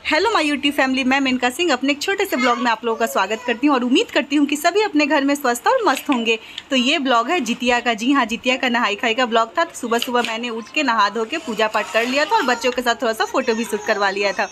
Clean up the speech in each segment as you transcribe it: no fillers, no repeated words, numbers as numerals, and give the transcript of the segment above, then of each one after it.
Hello my YouTube family, मैं मेनका सिंह अपने एक छोटे से ब्लॉग में आप लोगों का स्वागत करती हूँ और उम्मीद करती हूँ कि सभी अपने घर में स्वस्थ और मस्त होंगे। तो ये ब्लॉग है जितिया का। जी हाँ, जितिया का नहाई खाई का ब्लॉग था। तो सुबह सुबह मैंने उठ के नहा धो के पूजा पाठ कर लिया था और बच्चों के साथ थोड़ा सा फोटो भी शूट करवा लिया था।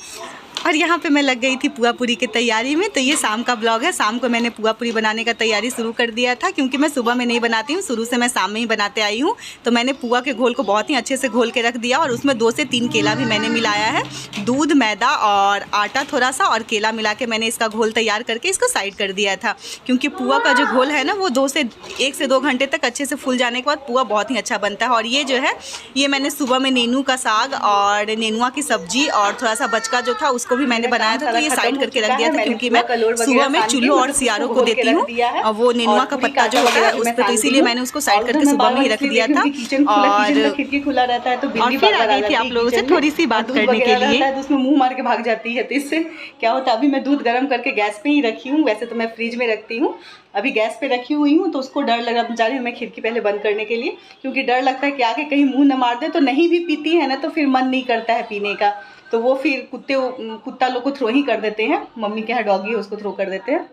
और यहाँ पे मैं लग गई थी पुआ पूरी की तैयारी में। तो ये शाम का ब्लॉग है। शाम को मैंने पुआ पूरी बनाने का तैयारी शुरू कर दिया था, क्योंकि मैं सुबह में नहीं बनाती हूँ, शुरू से मैं शाम में ही बनाते आई हूँ। तो मैंने पुआ के घोल को बहुत ही अच्छे से घोल के रख दिया और उसमें 2 से 3 केला भी मैंने मिलाया है। दूध, मैदा और आटा थोड़ा सा और केला मिला के मैंने इसका घोल तैयार करके इसको साइड कर दिया था, क्योंकि पुआ का जो घोल है ना वो 1 से 2 घंटे तक अच्छे से फूल जाने के बाद पुआ बहुत ही अच्छा बनता है। और ये जो है ये मैंने सुबह में नेनू का साग और नेनुआ की सब्जी और थोड़ा सा बचका जो था उसको भी मैंने बनाया था। तो ये साइड करके रख दिया था, क्योंकि मैं सुबह में चूल्हों और सियारों को देती हूँ और वो नेनुआ का पत्ता जो होता है उस पर, तो इसीलिए मैंने उसको साइड करके सुबह में ही रख दिया था। और खिड़की खुला रहता है तो बिल्ली फिर आ गई थी आप लोगों से थोड़ी सी बात करने के लिए। तो उसमें मुंह मार के भाग जाती है। तो इससे क्या होता है, अभी मैं दूध गर्म करके गैस पे ही रखी हूँ। वैसे तो मैं फ्रिज में रखती हूँ, अभी गैस पे रखी हुई हूँ। तो उसको डर लग रहा, जा रही हूँ मैं खिड़की पहले बंद करने के लिए, क्योंकि डर लगता है कि आगे कहीं मुंह न मार दे। तो नहीं भी पीती है ना तो फिर मन नहीं करता है पीने का, तो वो फिर कुत्ता लोग को थ्रो ही कर देते हैं। मम्मी के यहाँ डॉगी है, उसको थ्रो कर देते हैं।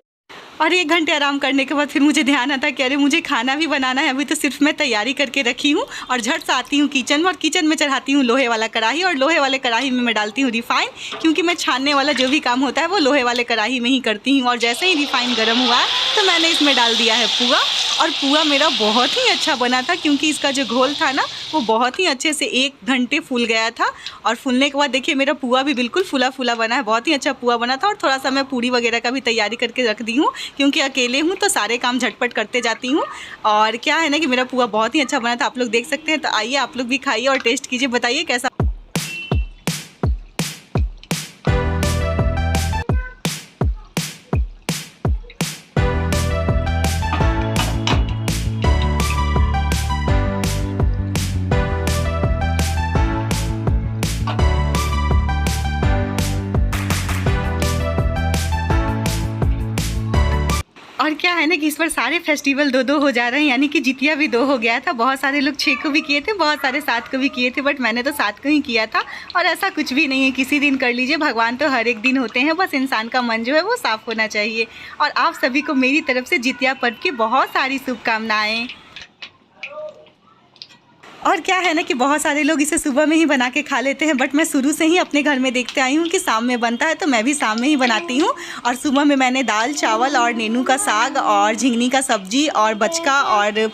और 1 घंटे आराम करने के बाद फिर मुझे ध्यान आता है कि अरे मुझे खाना भी बनाना है। अभी तो सिर्फ मैं तैयारी करके रखी हूँ और झट से आती हूँ किचन में, और किचन में चढ़ाती हूँ लोहे वाला कढ़ाई, और लोहे वाले कढ़ाई में मैं डालती हूँ रिफाइन, क्योंकि मैं छानने वाला जो भी काम होता है वो लोहे वाले कढ़ाई में ही करती हूँ। और जैसे ही रिफाइन गर्म हुआ तो मैंने इसमें डाल दिया है पुआ। और पुआ मेरा बहुत ही अच्छा बना था, क्योंकि इसका जो घोल था ना वो बहुत ही अच्छे से 1 घंटे फूल गया था। और फूलने के बाद देखिए मेरा पुआ भी बिल्कुल फूला फूला बना है, बहुत ही अच्छा पुआ बना था। और थोड़ा सा मैं पूड़ी वगैरह का भी तैयारी करके रख दी हूँ, क्योंकि अकेले हूँ तो सारे काम झटपट करते जाती हूँ। और क्या है ना कि मेरा पुआ बहुत ही अच्छा बना था, आप लोग देख सकते हैं। तो आइए आप लोग भी खाइए और टेस्ट कीजिए, बताइए कैसा। और क्या है ना कि इस बार सारे फेस्टिवल 2-2 हो जा रहे हैं, यानी कि जितिया भी 2 हो गया था। बहुत सारे लोग 6 को भी किए थे, बहुत सारे 7 को भी किए थे, बट मैंने तो 7 को ही किया था। और ऐसा कुछ भी नहीं है, किसी दिन कर लीजिए, भगवान तो हर एक दिन होते हैं, बस इंसान का मन जो है वो साफ होना चाहिए। और आप सभी को मेरी तरफ से जितिया पर्व की बहुत सारी शुभकामनाएँ। और क्या है ना कि बहुत सारे लोग इसे सुबह में ही बना के खा लेते हैं, बट मैं शुरू से ही अपने घर में देखते आई हूँ कि शाम में बनता है, तो मैं भी शाम में ही बनाती हूँ। और सुबह में मैंने दाल चावल और नेनू का साग और झिंगनी का सब्जी और बचका और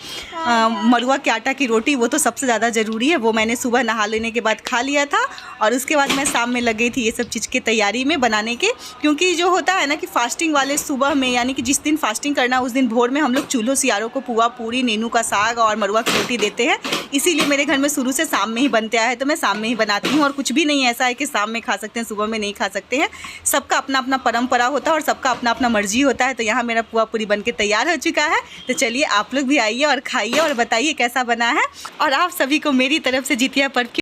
मरुआ के आटा की रोटी, वो तो सबसे ज़्यादा ज़रूरी है, वो मैंने सुबह नहा लेने के बाद खा लिया था। और उसके बाद मैं शाम में लग गई थी ये सब चीज़ की तैयारी में बनाने के, क्योंकि जो होता है ना कि फास्टिंग वाले सुबह में, यानी कि जिस दिन फास्टिंग करना उस दिन भोर में हम लोग चूल्हों सियारों को पुआ पूरी, नेनू का साग और मरुआ की रोटी देते हैं। इसीलिए मेरे घर में शुरू से शाम में ही बनते आया है, तो मैं शाम में ही बनाती हूँ। और कुछ भी नहीं ऐसा है कि शाम में खा सकते हैं सुबह में नहीं खा सकते हैं, सबका अपना अपना परंपरा होता है और सबका अपना अपना मर्जी होता है। तो यहाँ मेरा पुआ पूरी बन के तैयार हो चुका है। तो चलिए आप लोग भी आइए और खाइए और बताइए कैसा बना है। और आप सभी को मेरी तरफ से जितिया पर्व की